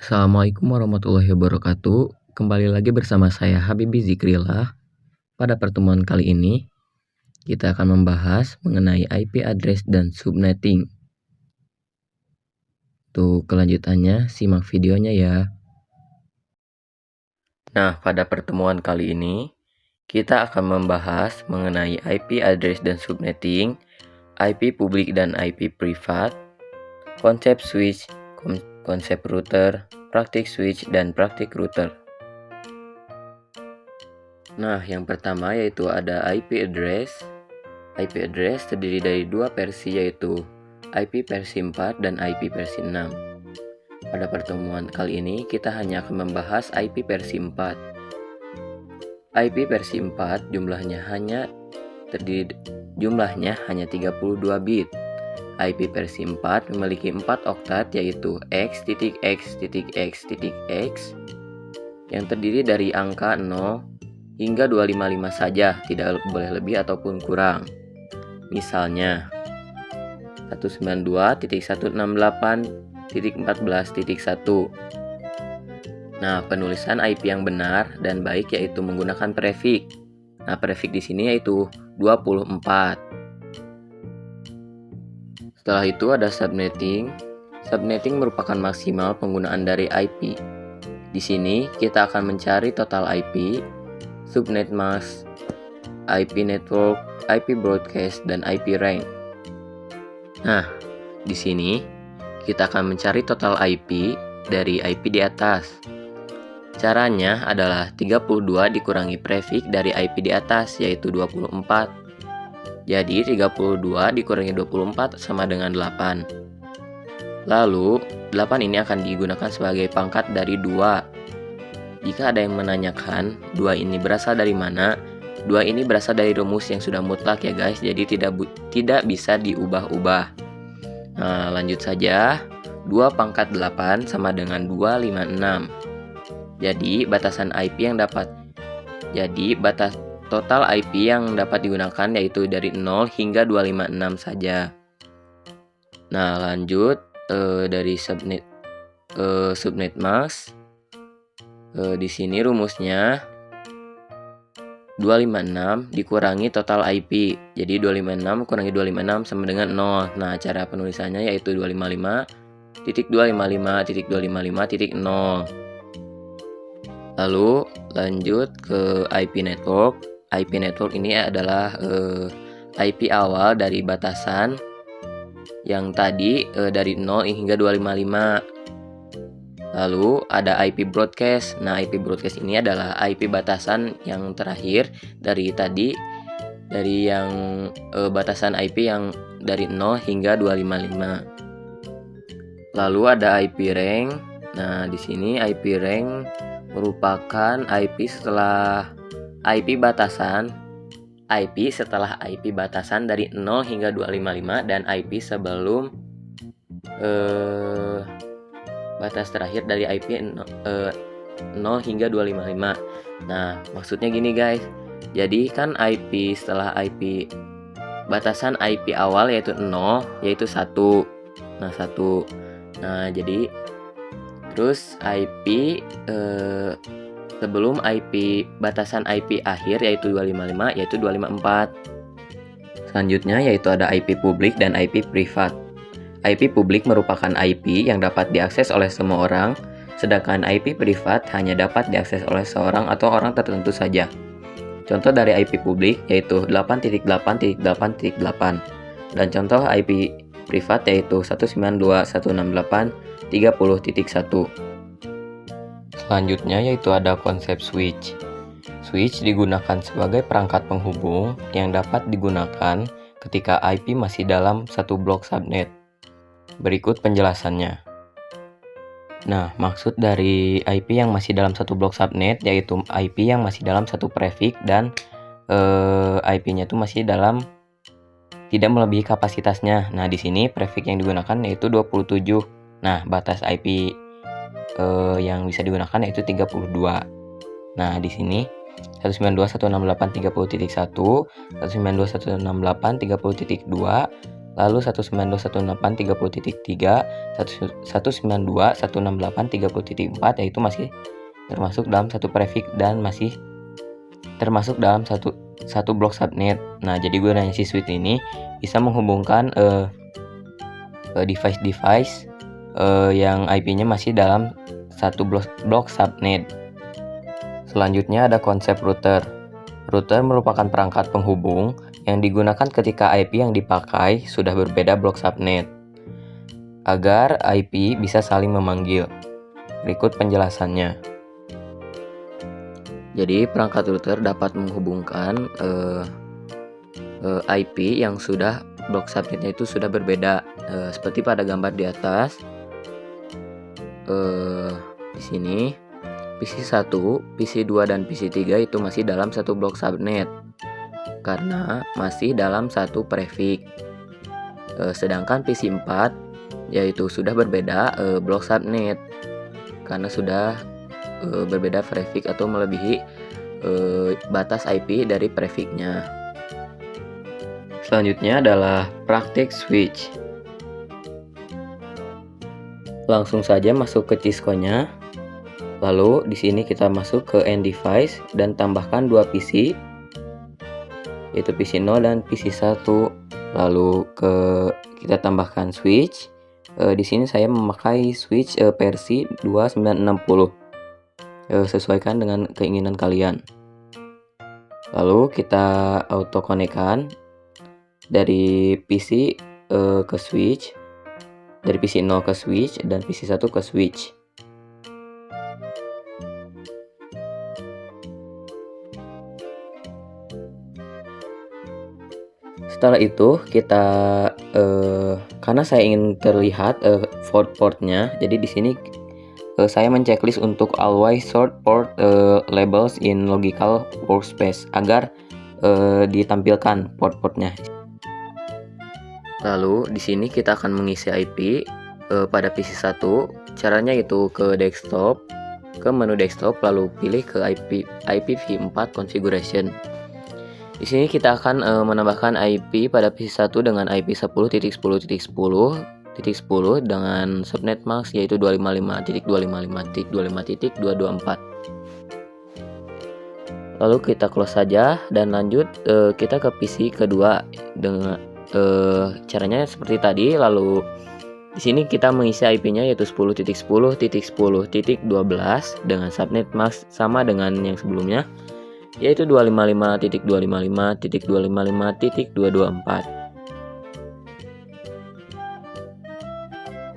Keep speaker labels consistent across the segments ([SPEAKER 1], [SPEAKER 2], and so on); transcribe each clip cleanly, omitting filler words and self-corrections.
[SPEAKER 1] Assalamualaikum warahmatullahi wabarakatuh. Kembali lagi bersama saya Habibi Zikrillah. Pada pertemuan kali ini, kita akan membahas mengenai IP address dan subnetting. Untuk kelanjutannya, simak videonya ya. Nah, pada pertemuan kali ini, kita akan membahas mengenai IP address dan subnetting, IP publik dan IP privat, konsep switch, konsep router, praktik switch, dan praktik router. Nah, yang pertama yaitu ada IP address. IP address terdiri dari dua versi, yaitu IP versi 4 dan IP versi 6. Pada pertemuan kali ini kita hanya akan membahas IP versi 4. IP versi 4 jumlahnya hanya 32 bit. IP versi 4 memiliki 4 oktat, yaitu x.x.x.x yang terdiri dari angka 0 hingga 255 saja, tidak boleh lebih ataupun kurang. Misalnya 192.168.14.1. Nah, penulisan IP yang benar dan baik yaitu menggunakan prefix. Nah, prefix di sini yaitu 24. Setelah itu ada subnetting. Subnetting merupakan maksimal penggunaan dari IP. Di sini kita akan mencari total IP, subnet mask, IP network, IP broadcast, dan IP rank. Nah, di sini kita akan mencari total IP dari IP di atas. Caranya adalah 32 dikurangi prefix dari IP di atas, yaitu 24. Jadi 32 dikurangi 24 sama dengan 8. Lalu 8 ini akan digunakan sebagai pangkat dari 2. Jika ada yang menanyakan 2 ini berasal dari mana, 2 ini berasal dari rumus yang sudah mutlak ya guys, jadi tidak bisa diubah-ubah. Nah, lanjut saja. 2 pangkat 8 sama dengan 256. Jadi batas total IP yang dapat digunakan yaitu dari 0 hingga 256 saja. Nah, lanjut dari subnet mask. Di sini rumusnya 256 dikurangi total IP. Jadi 256 kurangi 256 sama dengan 0. Nah, cara penulisannya yaitu 255.255.255.0. Lalu lanjut ke IP network. IP network ini adalah IP awal dari batasan yang tadi dari 0 hingga 255. Lalu ada IP broadcast. Nah, IP broadcast ini adalah IP batasan yang terakhir dari tadi, dari yang batasan IP yang dari 0 hingga 255. Lalu ada IP rank. Nah, di sini IP rank merupakan IP setelah IP batasan dari 0 hingga 255 dan IP sebelum batas terakhir dari IP 0 hingga 255. Nah, maksudnya gini guys. Jadi kan IP setelah IP batasan IP awal yaitu 0 yaitu 1. Nah, 1. Nah, jadi terus IP sebelum IP batasan IP akhir yaitu 255 yaitu 254. Selanjutnya yaitu ada IP publik dan IP privat. IP publik merupakan IP yang dapat diakses oleh semua orang, sedangkan IP privat hanya dapat diakses oleh seorang atau orang tertentu saja. Contoh dari IP publik yaitu 8.8.8.8 dan contoh IP privat yaitu 192.168.30.1. Selanjutnya yaitu ada konsep switch. Switch digunakan sebagai perangkat penghubung yang dapat digunakan ketika IP masih dalam satu blok subnet. Berikut penjelasannya. Nah, maksud dari IP yang masih dalam satu blok subnet yaitu IP yang masih dalam satu prefix dan IP-nya itu masih dalam tidak melebihi kapasitasnya. Nah, di sini prefix yang digunakan yaitu 27. Nah, batas IP yang bisa digunakan yaitu 32. Nah, di sini 192.168.30.1, 192.168.30.2, lalu 192.168.30.3, 192.168.30.4, yaitu masih termasuk dalam satu prefix dan masih termasuk dalam satu blok subnet. Nah, jadi gunanya si switch ini bisa menghubungkan device-device yang IP-nya masih dalam satu blok subnet. Selanjutnya ada konsep router. Router merupakan perangkat penghubung yang digunakan ketika IP yang dipakai sudah berbeda blok subnet, agar IP bisa saling memanggil. Berikut penjelasannya. Jadi perangkat router dapat menghubungkan IP yang sudah blok subnetnya itu sudah berbeda, seperti pada gambar di atas. Di sini PC1, PC2 dan PC3 itu masih dalam satu blok subnet karena masih dalam satu prefix. Sedangkan PC4 yaitu sudah berbeda blok subnet karena sudah berbeda prefix atau melebihi batas IP dari prefixnya. Selanjutnya adalah praktik switch. Langsung saja masuk ke Cisco-nya. Lalu di sini kita masuk ke end device dan tambahkan dua PC, yaitu PC0 dan PC1. Lalu kita tambahkan switch. Di sini saya memakai switch versi 2960. Sesuaikan dengan keinginan kalian. Lalu kita auto konekkan dari PC ke switch, dari PC0 ke switch dan PC1 ke switch. Setelah itu kita karena saya ingin terlihat port-portnya, jadi di sini saya menceklis untuk always sort port labels in logical workspace agar ditampilkan port-portnya. Lalu di sini kita akan mengisi IP pada PC1. Caranya itu ke desktop, ke menu desktop, lalu pilih ke IPv4 configuration. Di sini kita akan menambahkan IP pada PC1 dengan IP 10.10.10 dengan subnet max yaitu 255.255.225.224. Lalu kita close saja dan lanjut kita ke PC kedua dengan caranya seperti tadi. Lalu di sini kita mengisi IP-nya yaitu 10.10.10.12 dengan subnet max sama dengan yang sebelumnya, yaitu 255.255.225.224.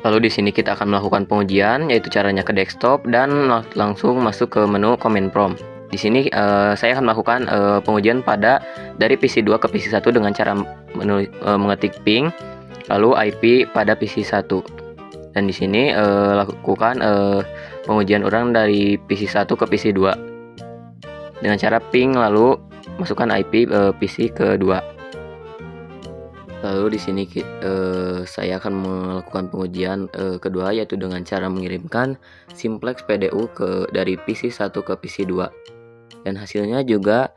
[SPEAKER 1] Lalu di sini kita akan melakukan pengujian, yaitu caranya ke desktop dan langsung masuk ke menu command prompt. Di sini saya akan melakukan pengujian dari PC2 ke PC1 dengan cara mengetik ping lalu IP pada PC1. Dan di sini lakukan pengujian ulang dari PC1 ke PC2 dengan cara ping lalu masukkan IP PC kedua. Lalu di sini saya akan melakukan pengujian kedua, yaitu dengan cara mengirimkan simplex PDU dari PC1 ke PC2 dan hasilnya juga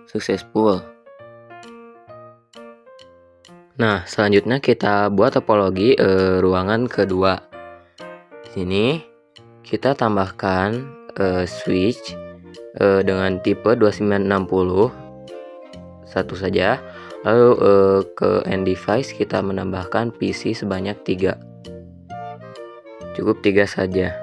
[SPEAKER 1] successful. Nah, selanjutnya kita buat topologi ruangan kedua. Di sini kita tambahkan switch dengan tipe 2960 satu saja. Lalu ke end device kita menambahkan PC sebanyak 3. Cukup 3 saja.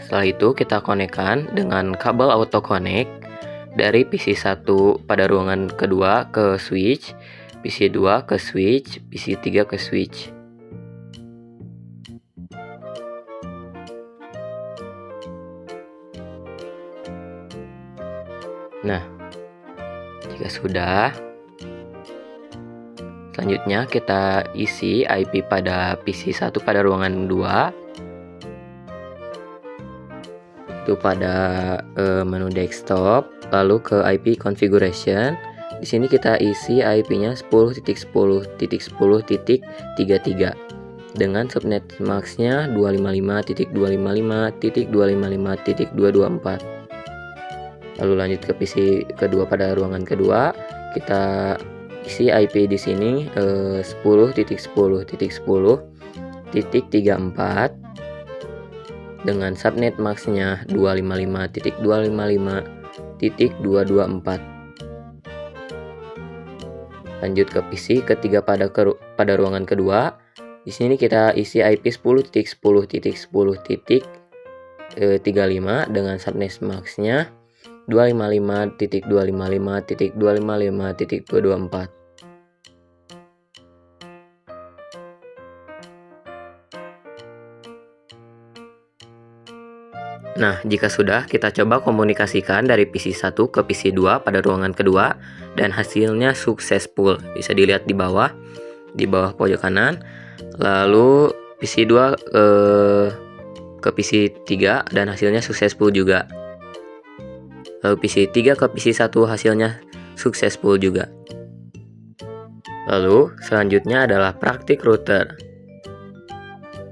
[SPEAKER 1] Setelah itu kita konekkan dengan kabel auto connect dari PC1 pada ruangan kedua ke switch, PC2 ke switch, PC3 ke switch. Nah, jika sudah, selanjutnya kita isi IP pada PC1 pada ruangan 2. Itu pada menu desktop, lalu ke IP configuration Di sini kita isi IP-nya 10.10.10.33 dengan subnet max-nya 255.255.254. Lalu lanjut ke PC kedua pada ruangan kedua, kita isi IP di sini 10.10.10.34 dengan subnet max-nya 255.255.224. Lanjut ke PC ketiga pada ruangan kedua. Di sini kita isi IP 10.10.10.35 dengan subnet max-nya 255.255.255.224. Nah, jika sudah, kita coba komunikasikan dari PC 1 ke PC 2 pada ruangan kedua dan hasilnya successful. Bisa dilihat di bawah pojok kanan. Lalu PC 2 ke PC 3 dan hasilnya successful juga. Lalu PC 3 ke PC 1 hasilnya successful juga. Lalu selanjutnya adalah praktik router.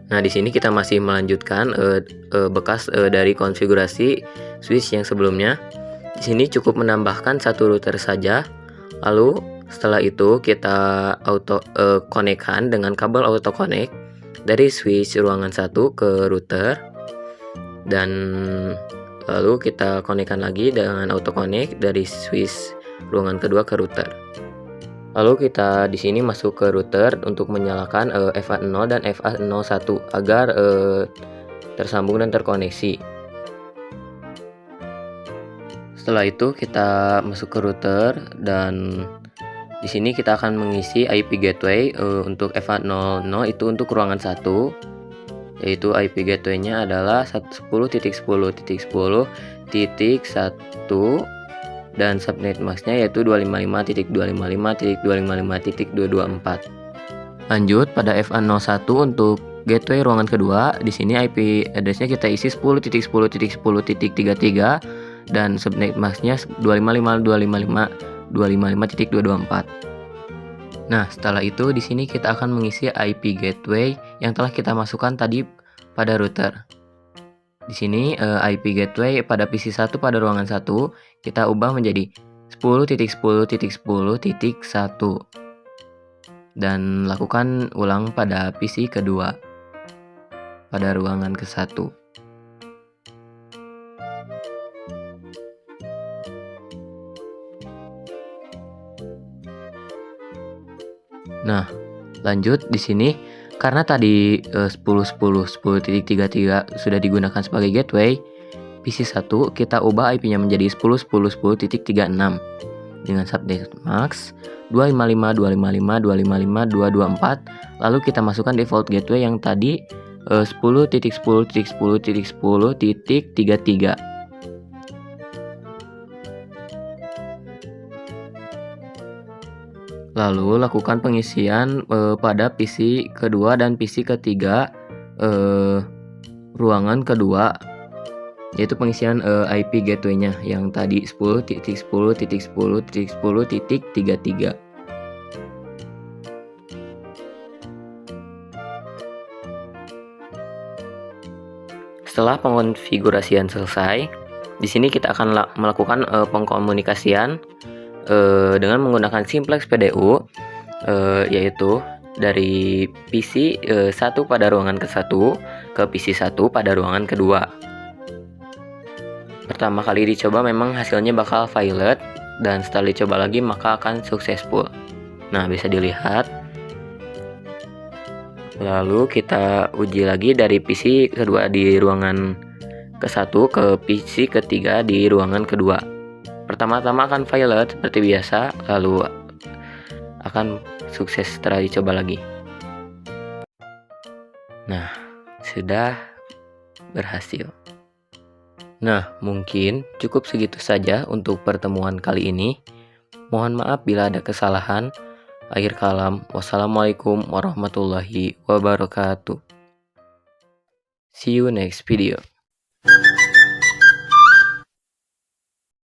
[SPEAKER 1] Nah, di sini kita masih melanjutkan bekas dari konfigurasi switch yang sebelumnya. Di sini cukup menambahkan satu router saja. Lalu setelah itu kita konekkan dengan kabel auto connect dari switch ruangan 1 ke router, dan lalu kita konekkan lagi dengan auto connect dari switch ruangan kedua ke router. Lalu kita di sini masuk ke router untuk menyalakan FA0 dan FA01 agar tersambung dan terkoneksi. Setelah itu kita masuk ke router dan di sini kita akan mengisi IP gateway untuk FA00 itu untuk ruangan 1, yaitu IP gateway-nya adalah 10.10.10.1 dan subnet max-nya yaitu 255.255.255.224. Lanjut pada FA01 untuk gateway ruangan kedua. Di sini IP address-nya kita isi 10.10.10.33 dan subnet max-nya 255.255.254. Nah, setelah itu di sini kita akan mengisi IP gateway yang telah kita masukkan tadi pada router. Di sini IP gateway pada PC 1 pada ruangan 1 kita ubah menjadi 10.10.10.1 dan lakukan ulang pada PC kedua pada ruangan ke-1. Nah, lanjut di sini karena tadi 10.10.10.33 sudah digunakan sebagai gateway, PC 1 kita ubah IP-nya menjadi 10.10.10.36 dengan subnet max 255.255.255.224. Lalu kita masukkan default gateway yang tadi 10.10.10.10.33. Lalu lakukan pengisian pada PC kedua dan PC ketiga ruangan kedua, yaitu pengisian IP gateway-nya yang tadi 10.10.10.10.33. Setelah pengkonfigurasian selesai, di sini kita akan melakukan pengkomunikasian dengan menggunakan simplex PDU, yaitu dari PC 1 pada ruangan ke-1 ke PC 1 pada ruangan kedua. Pertama kali dicoba memang hasilnya bakal violet, dan setelah dicoba lagi maka akan successful. Nah, bisa dilihat. Lalu kita uji lagi dari PC kedua di ruangan ke-1 ke PC ketiga di ruangan kedua. Pertama-tama akan violet seperti biasa, lalu akan sukses setelah dicoba lagi. Nah, sudah berhasil. Nah, mungkin cukup segitu saja untuk pertemuan kali ini. Mohon maaf bila ada kesalahan. Akhir kalam, wassalamualaikum warahmatullahi wabarakatuh. See you next video.